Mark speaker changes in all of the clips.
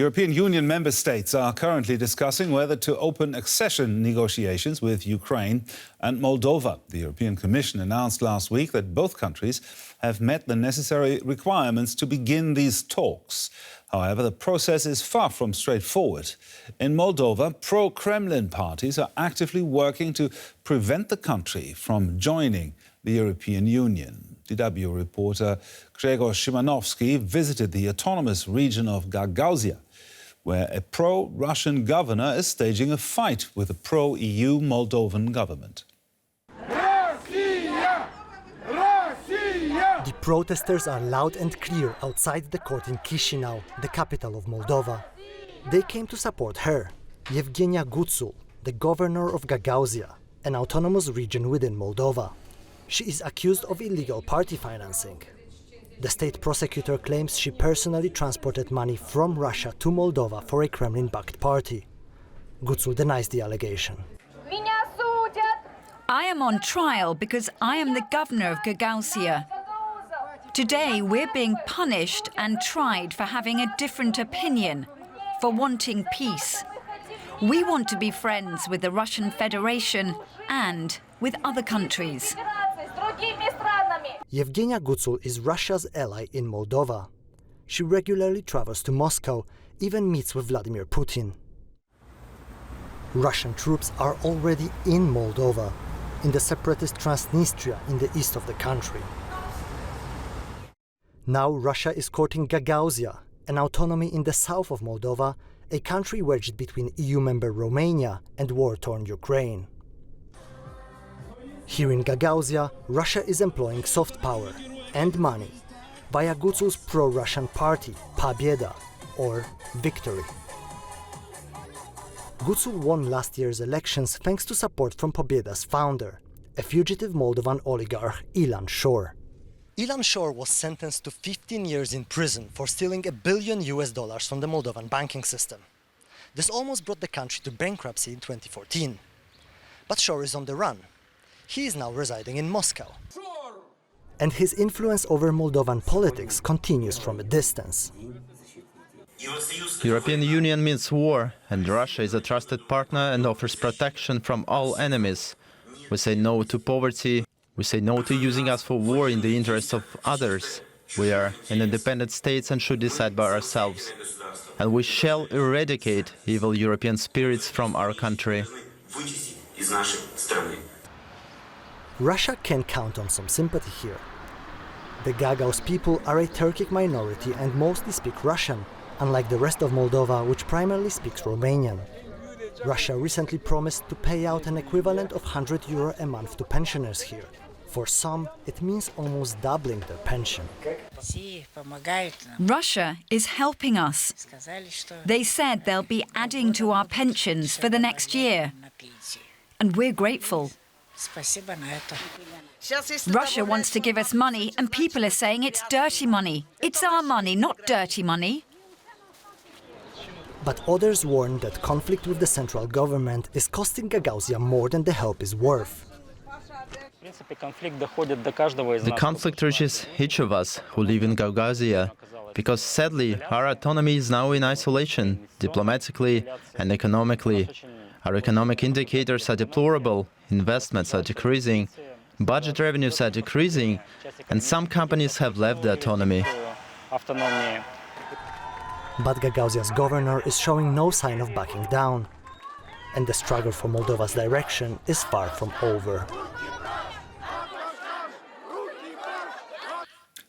Speaker 1: European Union member states are currently discussing whether to open accession negotiations with Ukraine and Moldova. The European Commission announced last week that both countries have met the necessary requirements to begin these talks. However, the process is far from straightforward. In Moldova, pro-Kremlin parties are actively working to prevent the country from joining the European Union. DW reporter Grzegorz Szymanowski visited the autonomous region of Gagauzia, where a pro-Russian governor is staging a fight with the pro-EU Moldovan government.
Speaker 2: The protesters are loud and clear outside the court in Chisinau, the capital of Moldova. They came to support her, Yevgenia Guzul, the governor of Gagauzia, an autonomous region within Moldova. She is accused of illegal party financing. The state prosecutor claims she personally transported money from Russia to Moldova for a Kremlin-backed party. Guzul denies the allegation.
Speaker 3: I am on trial because I am the governor of Gagauzia. Today we're being punished and tried for having a different opinion, for wanting peace. We want to be friends with the Russian Federation and with other countries.
Speaker 2: Yevgenia Guzul is Russia's ally in Moldova. She regularly travels to Moscow, even meets with Vladimir Putin. Russian troops are already in Moldova, in the separatist Transnistria in the east of the country. Now Russia is courting Gagauzia, an autonomy in the south of Moldova, a country wedged between EU member Romania and war-torn Ukraine. Here in Gagauzia, Russia is employing soft power and money via Guzul's pro-Russian party, Pobieda, or Victory. Guzul won last year's elections thanks to support from Pobieda's founder, a fugitive Moldovan oligarch Ilan Shor. Ilan Shor was sentenced to 15 years in prison for stealing $1 billion from the Moldovan banking system. This almost brought the country to bankruptcy in 2014. But Shor is on the run. He is now residing in Moscow. And his influence over Moldovan politics continues from a distance.
Speaker 4: European Union means war, and Russia is a trusted partner and offers protection from all enemies. We say no to poverty, we say no to using us for war in the interests of others. We are an independent state and should decide by ourselves. And we shall eradicate evil European spirits from our country.
Speaker 2: Russia can count on some sympathy here. The Gagauz people are a Turkic minority and mostly speak Russian, unlike the rest of Moldova, which primarily speaks Romanian. Russia recently promised to pay out an equivalent of €100 a month to pensioners here. For some, it means almost doubling their pension.
Speaker 3: Russia is helping us. They said they'll be adding to our pensions for the next year. And we're grateful. Russia wants to give us money, and people are saying it's dirty money. It's our money, not dirty money.
Speaker 2: But others warn that conflict with the central government is costing Gagauzia more than the help is worth.
Speaker 4: The conflict reaches each of us who live in Gagauzia, because sadly our autonomy is now in isolation, diplomatically and economically. Our economic indicators are deplorable, investments are decreasing, budget revenues are decreasing, and some companies have left the autonomy.
Speaker 2: But Gagauzia's governor is showing no sign of backing down. And the struggle for Moldova's direction is far from over.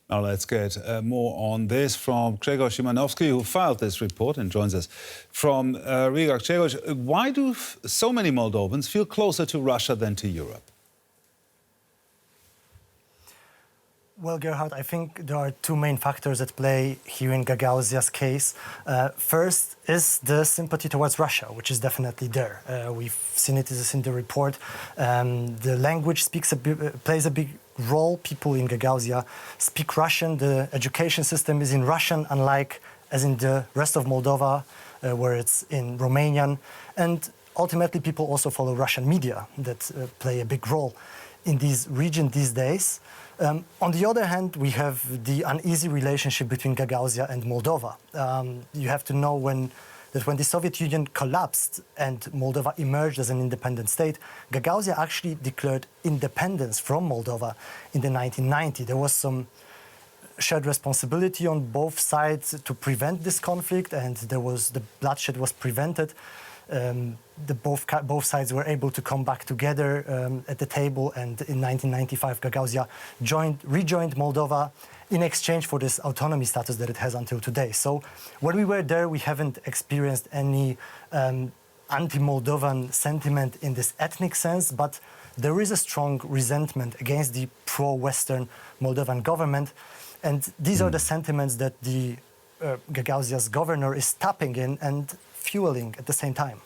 Speaker 1: Now let's get more on this from Grzegorz Szymanowski, who filed this report and joins us from Riga. Grzegorz, why do so many Moldovans feel closer to Russia than to Europe?
Speaker 2: Well, Gerhard, I think there are two main factors at play here in Gagauzia's case. First is the sympathy towards Russia, which is definitely there. We've seen it in the report. The language plays a big role. People in Gagauzia speak Russian. The education system is in Russian, unlike as in the rest of Moldova, where it's in Romanian. And ultimately, people also follow Russian media that play a big role in this region these days. On the other hand, we have the uneasy relationship between Gagauzia and Moldova. You have to know that when the Soviet Union collapsed and Moldova emerged as an independent state, Gagauzia actually declared independence from Moldova in the 1990s. There was some shared responsibility on both sides to prevent this conflict, and the bloodshed was prevented. Both sides were able to come back together at the table, and in 1995 Gagauzia rejoined Moldova in exchange for this autonomy status that it has until today. So when we were there, we haven't experienced any anti-Moldovan sentiment in this ethnic sense, but there is a strong resentment against the pro-Western Moldovan government, and these are the sentiments that the Gagauzia's governor is tapping in and fueling at the same time.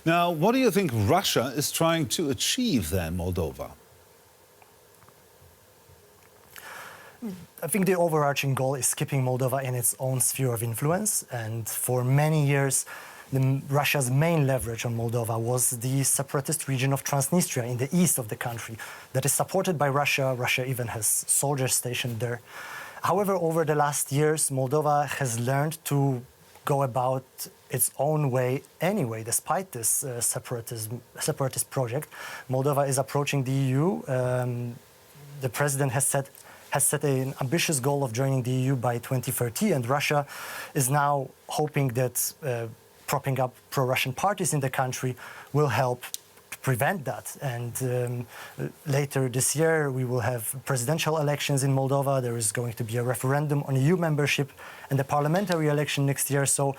Speaker 1: Now, what do you think Russia is trying to achieve there in Moldova?
Speaker 2: I think the overarching goal is keeping Moldova in its own sphere of influence, and for many years Russia's main leverage on Moldova was the separatist region of Transnistria in the east of the country that is supported by Russia. Russia even has soldiers stationed there. However, over the last years, Moldova has learned to go about its own way anyway, despite this separatist project. Moldova is approaching the EU. The president has set an ambitious goal of joining the EU by 2030, and Russia is now hoping that propping up pro-Russian parties in the country will help to prevent that. And later this year, we will have presidential elections in Moldova. There is going to be a referendum on EU membership and a parliamentary election next year. So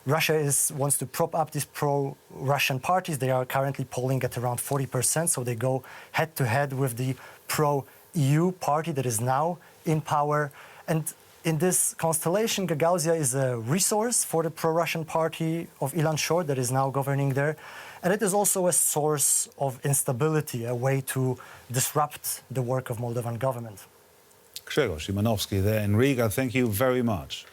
Speaker 2: Russia wants to prop up these pro-Russian parties. They are currently polling at around 40%, so they go head-to-head with the pro-EU party that is now in power. And in this constellation, Gagauzia is a resource for the pro-Russian party of Ilan Shor that is now governing there. And it is also a source of instability, a way to disrupt the work of Moldovan government.
Speaker 1: Grzegorz Szymanowski there in Riga, thank you very much.